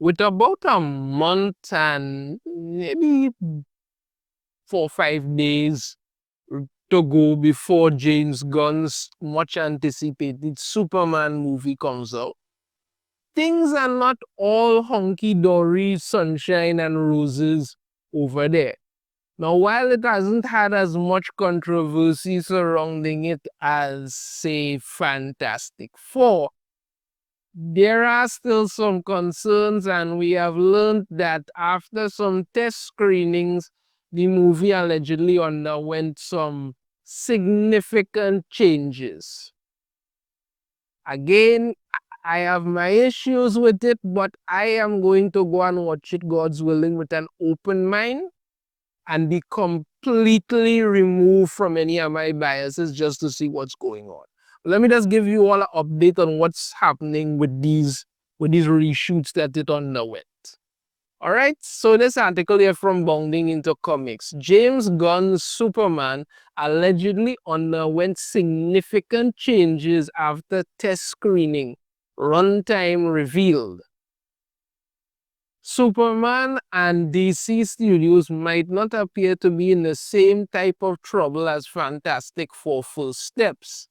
With about a month and maybe 4 or 5 days to go before James Gunn's much anticipated Superman movie comes out, things are not all honky dory, sunshine and roses over there. Now, while it hasn't had as much controversy surrounding it as, say, Fantastic Four, there are still some concerns, and we have learned that after some test screenings, the movie allegedly underwent some significant changes. Again, I have my issues with it, but I am going to go and watch it, God's willing, with an open mind and be completely removed from any of my biases just to see what's going on. Let me just give you all an update on what's happening with these reshoots that it underwent. All right, so this article here from Bounding into Comics. James Gunn's Superman allegedly underwent significant changes after test screening. Runtime revealed. Superman and DC Studios might not appear to be in the same type of trouble as Fantastic Four First Steps,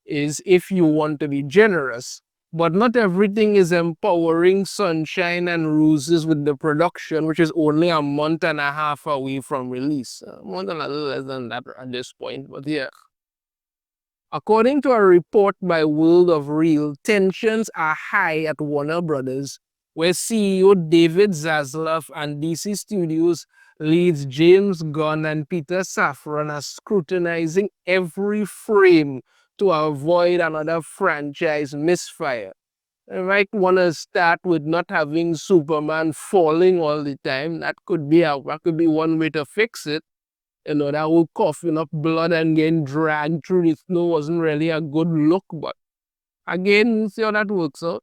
is if you want to be generous. But not everything is empowering sunshine and roses with the production, which is only a month and a half away from release. More than a little less than that at this point, but yeah. According to a report by World of Real, tensions are high at Warner Brothers, where CEO David Zaslav and DC Studios leads James Gunn and Peter Safran are scrutinizing every frame to avoid another franchise misfire. You might want to start with not having Superman falling all the time. That could be one way to fix it. You know, that whole coughing up blood and getting dragged through the snow wasn't really a good look, but again, see how that works out.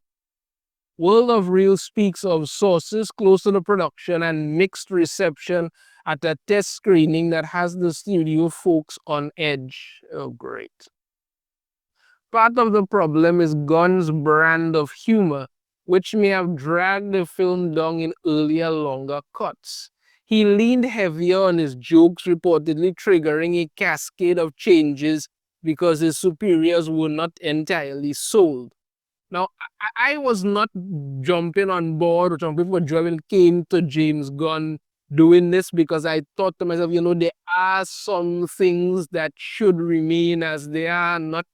World of Real speaks of sources close to the production and mixed reception at a test screening that has the studio folks on edge. Oh, great. Part of the problem is Gunn's brand of humor, which may have dragged the film down in earlier, longer cuts. He leaned heavier on his jokes, reportedly triggering a cascade of changes because his superiors were not entirely sold. Now, I was not jumping on board or jumping for joy when it came to James Gunn doing this, because I thought to myself, you know, there are some things that should remain as they are, not,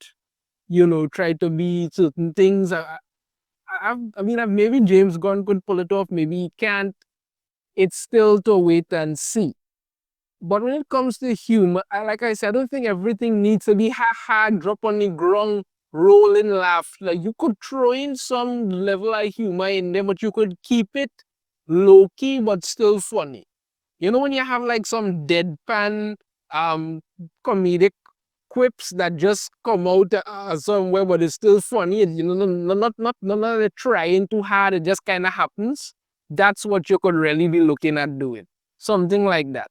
you know, try to be certain things. Maybe James Gunn could pull it off, maybe he can't. It's still to wait and see. But when it comes to humor, like I said, I don't think everything needs to be ha-ha, drop on the ground, rolling laugh. Like, you could throw in some level of humor in there, but you could keep it low-key but still funny. You know, when you have like some deadpan comedic quips that just come out somewhere, but it's still funny. You know, none of it trying too hard. It just kind of happens. That's what you could really be looking at doing. Something like that.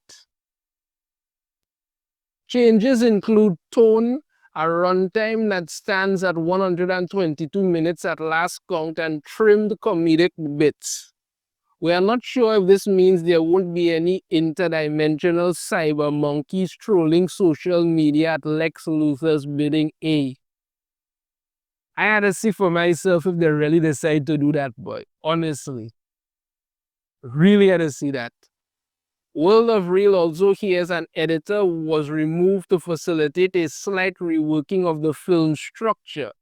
Changes include tone, a runtime that stands at 122 minutes at last count, and trimmed comedic bits. We are not sure if this means there won't be any interdimensional cyber monkeys trolling social media at Lex Luthor's bidding. I had to see for myself if they really decide to do that, boy. Honestly. Really had to see that. World of Real also hears an editor was removed to facilitate a slight reworking of the film's structure.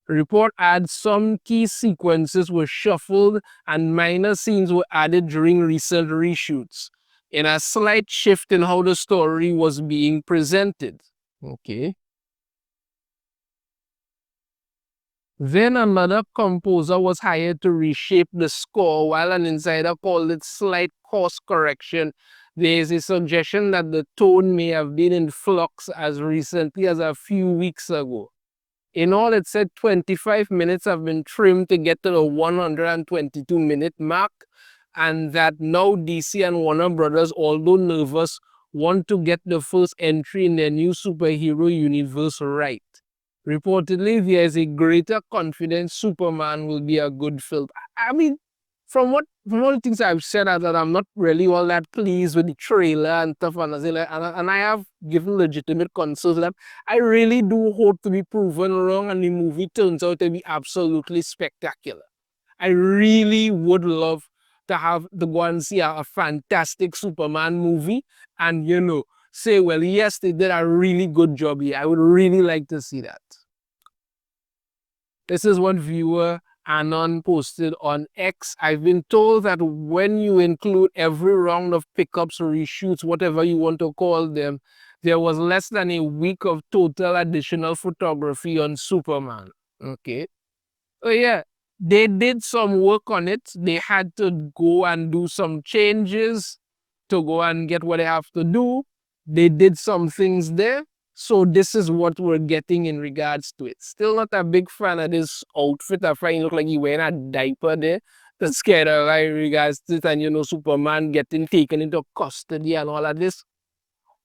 Report adds some key sequences were shuffled and minor scenes were added during recent reshoots, in a slight shift in how the story was being presented. Okay. Then another composer was hired to reshape the score, while an insider called it slight course correction. There is a suggestion that the tone may have been in flux as recently as a few weeks ago. In all, it said 25 minutes have been trimmed to get to the 122-minute mark, and that now DC and Warner Brothers, although nervous, want to get the first entry in their new superhero universe right. Reportedly, there is a greater confidence Superman will be a good film. I mean, from all the things I've said, that I'm not really all that pleased with the trailer and stuff, and I have given legitimate concerns that I really do hope to be proven wrong, and the movie turns out to be absolutely spectacular. I really would love to have the go and see a fantastic Superman movie, and say, well, yes, they did a really good job here. I would really like to see that. This is what viewer Anon posted on X. I've been told that when you include every round of pickups or reshoots, whatever you want to call them, there was less than a week of total additional photography on Superman. Okay. Oh yeah, they did some work on it. They had to go and do some changes to go and get what they have to do. They did some things there. So this is what we're getting in regards to it. Still not a big fan of this outfit. I find it look like he wearing a diaper there. That's scared of in regards to it, and Superman getting taken into custody and all of this.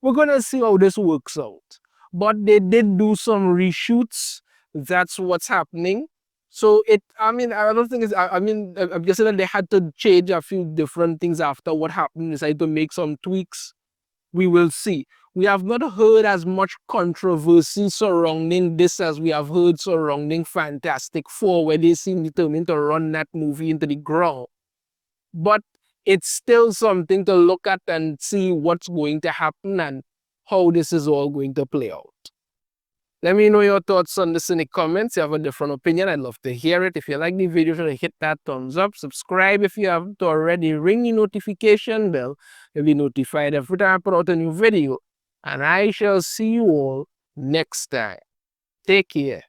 We're gonna see how this works out. But they did do some reshoots. That's what's happening. So I don't think I'm guessing that they had to change a few different things after what happened. Decided to make some tweaks. We will see. We have not heard as much controversy surrounding this as we have heard surrounding Fantastic Four, where they seem determined to run that movie into the ground. But it's still something to look at and see what's going to happen and how this is all going to play out. Let me know your thoughts on this in the comments. If you have a different opinion, I'd love to hear it. If you like the video, try to hit that thumbs up. Subscribe if you haven't already. Ring the notification bell. You'll be notified every time I put out a new video. And I shall see you all next time. Take care.